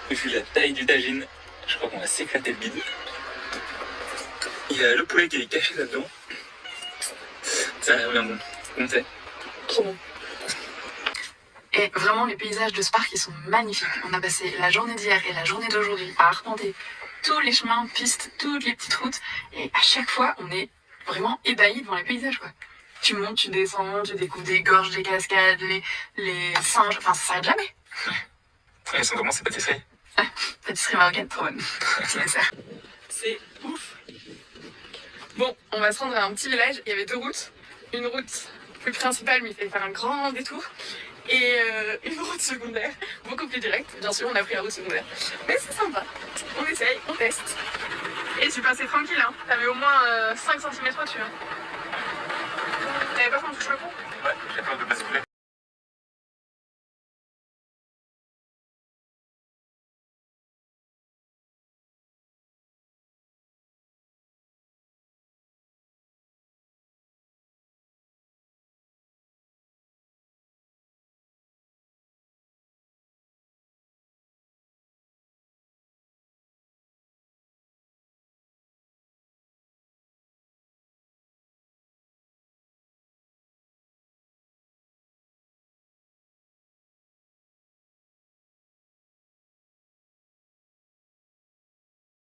Vu la taille du tagine, je crois qu'on va s'éclater le bide. Il y a le poulet qui est caché là-dedans. Ça a l'air bien bon. Comme c'est. Trop bon. Et vraiment, les paysages de Spark, ils sont magnifiques. On a passé la journée d'hier et la journée d'aujourd'hui à arpenter tous les chemins, pistes, toutes les petites routes. Et à chaque fois, on est vraiment ébahis devant les paysages, quoi. Tu montes, tu descends, tu découvres des gorges, des cascades, les singes. Enfin, ça s'arrête jamais. Elles sont comment ces pâtisseries? Pâtisserie marocaine, trop bonne. Petit dessert. C'est ouf. Bon, on va se rendre à un petit village. Il y avait deux routes. Une route plus principale, mais il fallait faire un grand détour. Et une route secondaire, beaucoup plus directe. Bien sûr, on a pris la route secondaire. Mais c'est sympa. On essaye, on teste. Et tu passais tranquille, hein. T'avais au moins 5 cm au-dessus. Hein. T'avais peur qu'on touche le pont? Ouais, j'ai peur de basculer.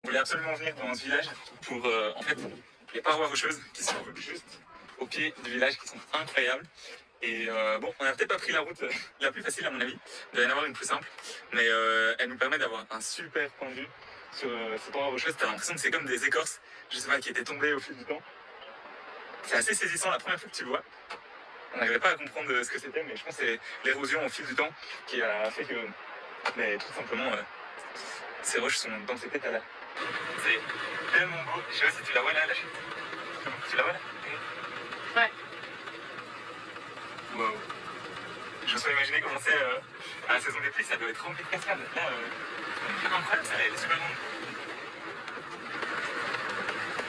On voulait absolument venir dans ce village pour en fait les parois rocheuses qui sont juste au pied du village qui sont incroyables. Et bon, on n'a peut-être pas pris la route la plus facile à mon avis, il doit y en avoir une plus simple, mais elle nous permet d'avoir un super point de vue sur ces parois rocheuses. T'as l'impression que c'est comme des écorces, je sais pas, qui étaient tombées au fil du temps. C'est assez saisissant la première fois que tu le vois. On n'arrivait pas à comprendre ce que c'était, mais je pense que c'est l'érosion au fil du temps qui a fait que, mais tout simplement, ces roches sont dans cet état-là. C'est tellement beau. Je sais pas si tu la vois là, la chute. Tu la vois là? Ouais. Wow. Je me suis imaginé comment c'est à la saison des pluies, ça doit être rempli de cascades. Là, c'est incroyable, elle est super longue.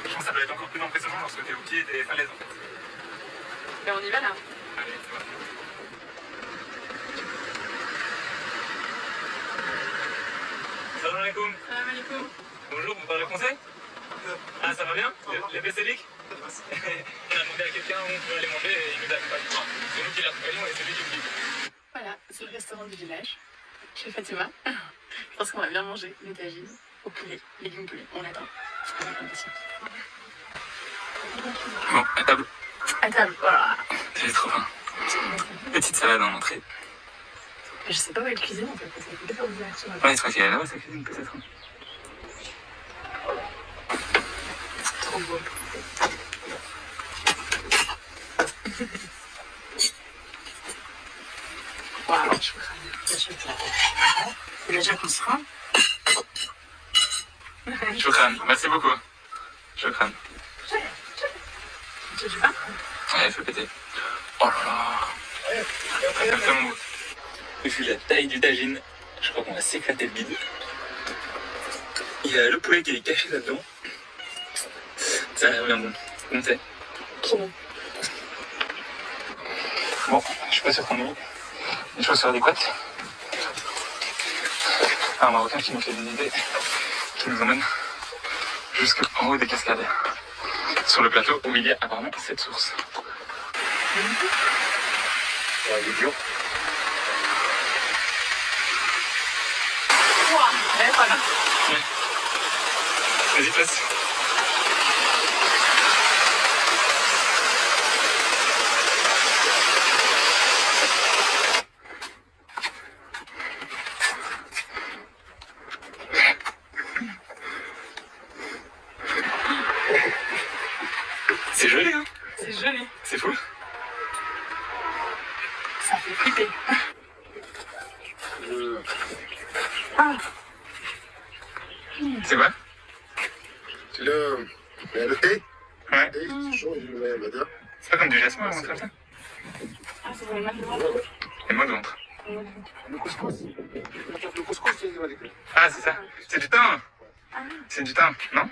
Je pense que ça doit être encore plus impressionnant lorsque tu es au pied des falaises en fait. Mais on y va là. Allez, c'est parti. Salam alaikum. Salam alaikum. Bonjour, vous parlez français? Ah, ça va bien? Les Besseliques? On a demandé à quelqu'un où on pouvait aller manger et il nous a fait pas le temps. C'est nous qui l'accompagnons et c'est lui qui nous dit. Voilà, c'est le restaurant du village. Chez Fatima. Je pense qu'on va bien manger des tagines au poulet, légumes poulet. On attend. Avec impatience. Bon, à table. À table, voilà. J'ai trop faim. Petite salade en entrée. Je sais pas où elle cuisine en fait, parce qu'elle peut pas ouvert sur la Ouais, je crois qu'elle est là-bas, sa cuisine peut-être. trop beau. Waouh, je peux déjà qu'on se rend. Shukran, merci beaucoup. Shukran. Tu veux pas? Ouais, il faut péter. Oh là là. C'est tellement beau. Vu la taille du tagine, je crois qu'on va s'éclater le bide. Il y a le poulet qui est caché là-dedans. Ça a l'air bien bon. Comme c'est. Trop bon. Bon, je suis pas sûr qu'on ait les chaussures adéquates. Un Marocain qui nous fait visiter, qui nous emmène jusqu'en haut des cascades. Sur le plateau, où il y a apparemment cette source. La vidéo. Waouh, elle est pas là. Vas-y, passe. C'est joli, hein? C'est joli. C'est fou. Ça fait flipper. Ah. C'est quoi? C'est le thé. Ouais. Le thé, c'est chaud, je le mets à madame. C'est pas comme du jasmin, un truc comme ça? Ah, c'est vraiment mal. Et moi de ventre. Le couscous. Le couscous, c'est avec lui. Ah, c'est ça. C'est du thym. C'est du thym, non?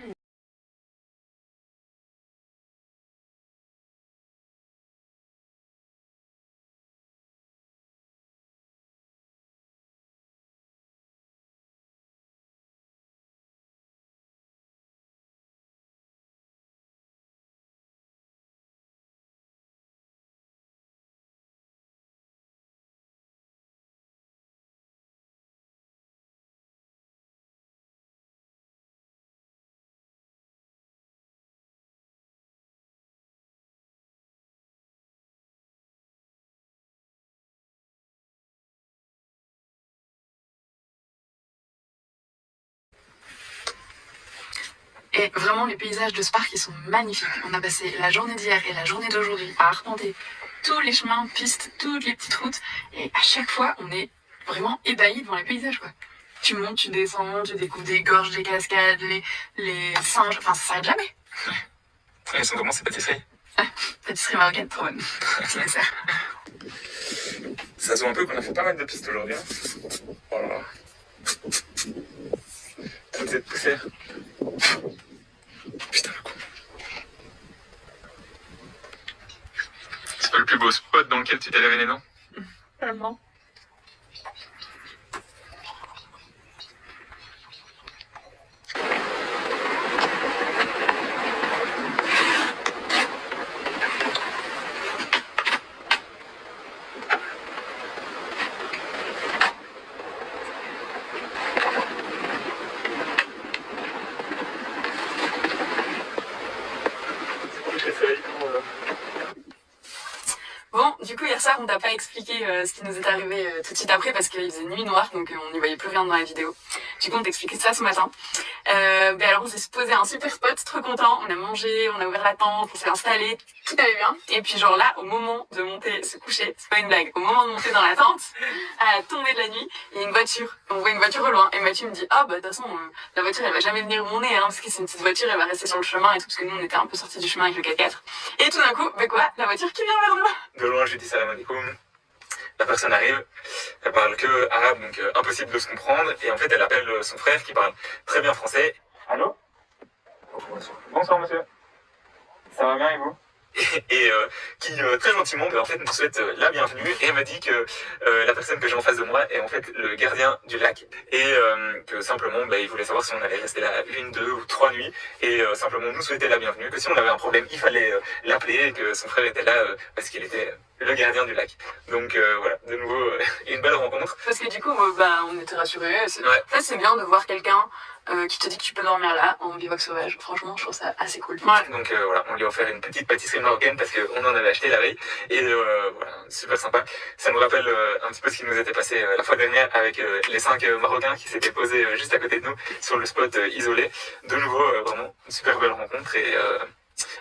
Et vraiment, les paysages de ce parc, ils sont magnifiques. On a passé la journée d'hier et la journée d'aujourd'hui à arpenter tous les chemins, pistes, toutes les petites routes. Et à chaque fois, on est vraiment ébahis devant les paysages, quoi. Tu montes, tu descends, tu découvres des gorges, des cascades, les singes, enfin ça s'arrête jamais. Elles sont comment ces pâtisseries? Pâtisserie marocaine, trop bonne. Je les sers. Ça se voit un peu qu'on a fait pas mal de pistes aujourd'hui. Hein. Oh là là. Toute cette poussière. Putain le con. C'est pas le plus beau spot dans lequel tu t'es lavé les dents? Tellement. Bon, du coup, hier soir, on t'a pas expliqué ce qui nous est arrivé tout de suite après parce qu'il faisait nuit noire, donc on n'y voyait plus rien dans la vidéo. Du coup, on t'a expliqué ça ce matin. Alors, on s'est posé à un super spot, trop content. On a mangé, on a ouvert la tente, on s'est installé, tout allait bien. Et puis, genre là, au moment de monter, se coucher, c'est pas une blague, au moment de monter dans la tente, à la tombée de la nuit, il y a une voiture. On voit une voiture au loin. Et Mathieu me dit, ah, bah, de toute façon, la voiture, elle va jamais venir où on est, hein, parce que c'est une petite voiture, elle va rester sur le chemin et tout, parce que nous, on était un peu sortis du chemin avec le 4x4. Et tout d'un coup, bah quoi, la voiture qui vient vers nous. De loin, je lui dis salam alaikum. La personne arrive, elle parle que arabe, donc impossible de se comprendre. Et en fait, elle appelle son frère qui parle très bien français. Allô? Bonsoir monsieur. Ça va bien et vous? Et qui très gentiment en fait, nous souhaite la bienvenue et m'a dit que la personne que j'ai en face de moi est en fait le gardien du lac et que simplement il voulait savoir si on allait rester là 1, 2 ou 3 nuits et simplement nous souhaiter la bienvenue, que si on avait un problème il fallait l'appeler et que son frère était là parce qu'il était le gardien du lac. Donc voilà, de nouveau une belle rencontre. Parce que du coup, on était rassurés. En fait, c'est bien de voir quelqu'un qui te dit que tu peux dormir là en bivouac sauvage. Franchement, je trouve ça assez cool. Ouais. Donc voilà, on lui a offert une petite pâtisserie marocaine parce qu'on en avait acheté la veille et voilà, super sympa. Ça nous rappelle un petit peu ce qui nous était passé la fois dernière avec les 5 Marocains qui s'étaient posés juste à côté de nous sur le spot isolé. De nouveau, vraiment une super belle rencontre et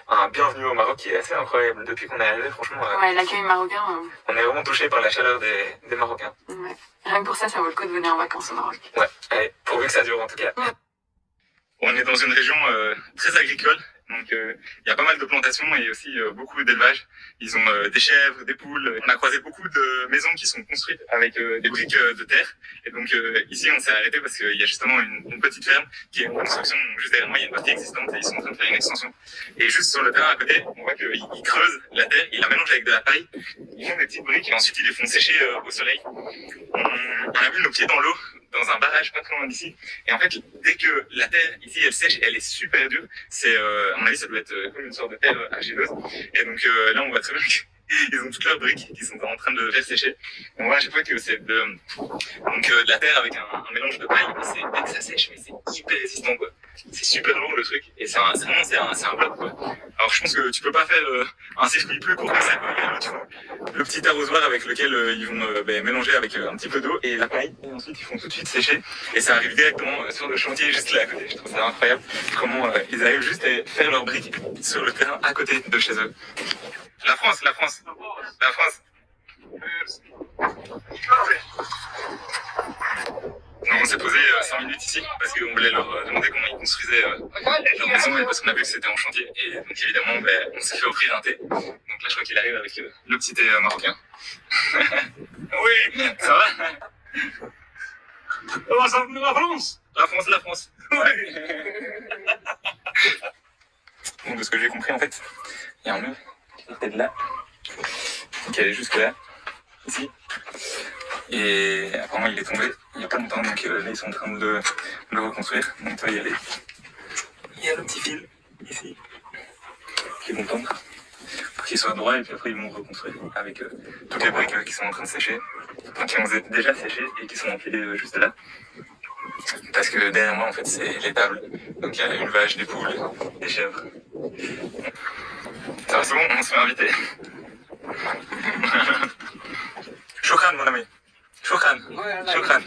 un bienvenue au Maroc qui est assez incroyable depuis qu'on est arrivé, franchement. Ouais, l'accueil marocain. On est vraiment touché par la chaleur des Marocains. Ouais. Rien que pour ça, ça vaut le coup de venir en vacances au Maroc. Ouais, allez, pourvu que ça dure en tout cas. Ouais. On est dans une région très agricole, donc il y a pas mal de plantations et aussi beaucoup d'élevage. Ils ont des chèvres, des poules. On a croisé beaucoup de maisons qui sont construites avec des briques de terre. Et donc ici, on s'est arrêté parce qu'il y a justement une petite ferme qui est en construction. Juste derrière moi, il y a une partie existante et ils sont en train de faire une extension. Et juste sur le terrain à côté, on voit qu'ils creusent la terre, ils la mélangent avec de la paille. Ils font des petites briques et ensuite ils les font sécher au soleil. On a mis nos pieds dans l'eau, dans un barrage pas très loin d'ici. Et en fait, dès que la terre ici elle sèche, elle est super dure. C'est, à mon avis, ça doit être comme une sorte de terre argileuse. Et donc là, on voit très bien qu'ils ont toutes leurs briques qui sont en train de faire sécher. On voit à chaque fois que c'est de la terre avec un mélange de paille. Et dès que ça sèche, mais c'est hyper résistant quoi. C'est super lourd le truc. Et c'est un bloc quoi. Alors je pense que tu peux pas faire un circuit plus court que ça quoi. Il y a le petit arrosoir avec lequel ils vont mélanger avec un petit peu d'eau et la paille. Et ensuite ils font tout de suite sécher. Et ça arrive directement sur le chantier juste là à côté. Je trouve ça incroyable comment ils arrivent juste à faire leurs briques sur le terrain à côté de chez eux. La France. Donc on s'est posé 5 minutes ici parce qu'on voulait leur demander comment ils construisaient leur maison et parce qu'on a vu que c'était en chantier. Et donc évidemment, on s'est fait offrir un thé. Donc là, je crois qu'il arrive avec le petit thé marocain. Oui, ça va? Comment ça venir la France? La France. Ouais. Donc de ce que j'ai compris, en fait, il y a un mur qui était de là, qui allait jusque là, ici. Et apparemment il est tombé il n'y a pas longtemps, donc là ils sont en train de le reconstruire. Donc toi il y a le petit fil ici qui vont tendre pour qu'il soit droit et puis après ils vont reconstruire avec toutes les briques qui sont en train de sécher, enfin qui ont déjà séché et qui sont empilées juste là. Parce que derrière moi en fait c'est l'étable, donc il y a une vache, des poules, des chèvres. Ça va, c'est bon, on se fait inviter. Shukran mon ami. Shukran. Shukran.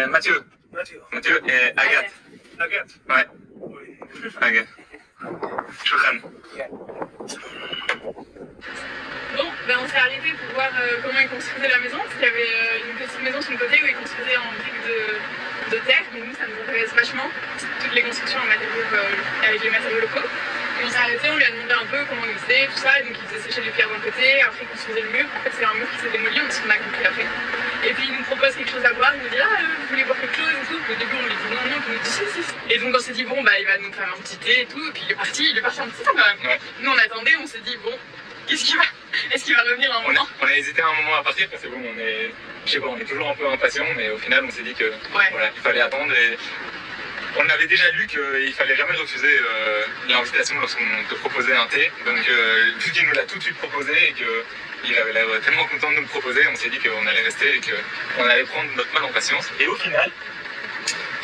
Mathieu. Mathieu. Mathieu et Agathe. Agathe. Ouais, Oui. Agathe. Shukran. Bon, ben on s'est arrêté pour voir comment ils construisaient la maison, parce qu'il y avait une petite maison sur le côté où ils construisaient en briques de terre, donc nous ça nous intéresse vachement, toutes les constructions en matériaux, avec les matériaux locaux. Et on s'est arrêté, on lui a demandé un peu comment il faisait, tout ça, et donc il faisait sécher les pierres d'un côté, après il construisait le mur, en fait c'est un mur qui s'est démoli, on s'en a compris après. Et puis il nous propose quelque chose à boire, il nous dit vous voulez boire quelque chose et tout, au début on lui dit non, puis il nous dit si. Et donc on s'est dit bon bah il va nous faire un petit thé et tout, et puis il est parti un petit temps quand même. Ouais. Nous on attendait, on s'est dit bon, est-ce qu'il va revenir un moment? On a hésité un moment à partir parce que bon, je sais pas, on est toujours un peu impatient, mais au final on s'est dit que voilà, il fallait attendre et on avait déjà lu qu'il fallait jamais refuser l'invitation lorsqu'on te proposait un thé. Donc vu qu'il nous l'a tout de suite proposé et qu'il avait l'air tellement content de nous le proposer, on s'est dit qu'on allait rester et qu'on allait prendre notre mal en patience. Et au final,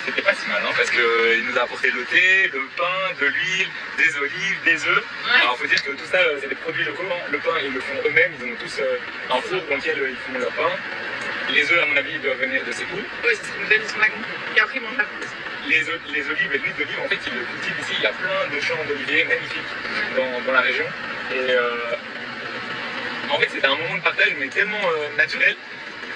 c'était pas si mal, hein, parce qu'il nous a apporté le thé, le pain, de l'huile, des olives, des œufs. Ouais. Alors faut dire que tout ça, c'est des produits locaux. Hein. Le pain, ils le font eux-mêmes, ils ont tous un four dans lequel ils font leur pain. Les œufs, à mon avis, ils doivent venir de Séoul. Oui, c'est ce qu'ils nous a dit sur la compte. Et après ils mangent la France. Les olives et l'huile d'olive, en fait, ils le cultivent ici. Il y a plein de champs d'oliviers magnifiques dans la région. Et en fait, c'était un moment de partage, mais tellement naturel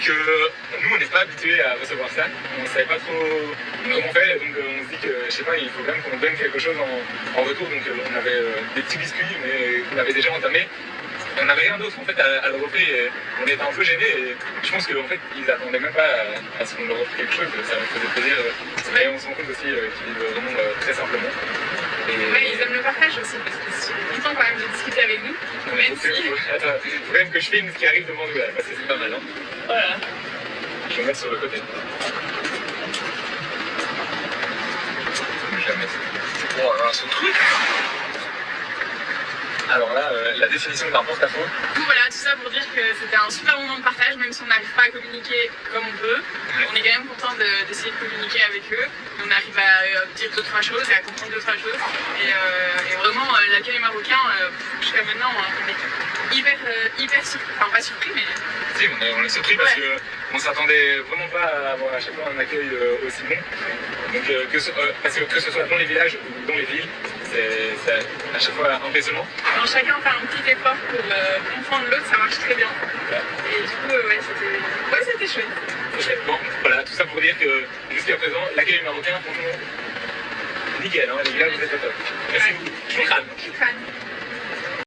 que nous, on n'est pas habitués à recevoir ça. On ne savait pas trop comment faire. Donc, on se dit que, je sais pas, il faut quand même qu'on donne quelque chose en retour. Donc, on avait des petits biscuits, mais qu'on avait déjà entamés. On n'avait rien d'autre en fait à leur offrir et on était un peu gênés et je pense qu'en fait ils attendaient même pas à ce qu'on leur offre quelque chose, ça leur faisait plaisir et on se rend compte aussi qu'ils vivent vraiment très simplement. Et... Ouais, ils aiment le partage aussi parce qu'ils sont contents quand même de discuter avec nous. Même si... Attends, il faut quand même que je filme ce qui arrive devant nous là parce que c'est pas mal hein. Voilà. Je vais me mettre sur le côté. Je vais mettre... Oh là là, ce truc. Alors là, la définition d'un porte-à-faux. Du coup, voilà, tout ça pour dire que c'était un super moment de partage, même si on n'arrive pas à communiquer comme on peut. On est quand même content d'essayer de communiquer avec eux. On arrive à dire 2-3 choses et à comprendre 2-3 choses. Et vraiment, l'accueil marocain, jusqu'à maintenant, on est hyper surpris. Enfin, pas surpris, mais... Si, on est surpris parce qu'on s'attendait vraiment pas à avoir à chaque fois un accueil aussi bon. Donc, parce que ce soit dans les villages ou dans les villes, c'est à chaque fois impressionnant. Quand chacun fait un petit effort pour comprendre l'autre, ça marche très bien. Et du coup, c'était chouette. Bon, voilà, tout ça pour dire que jusqu'à présent, l'accueil marocain, franchement, nickel, hein, les gars, vous êtes au top. Merci beaucoup. Je vous crâne.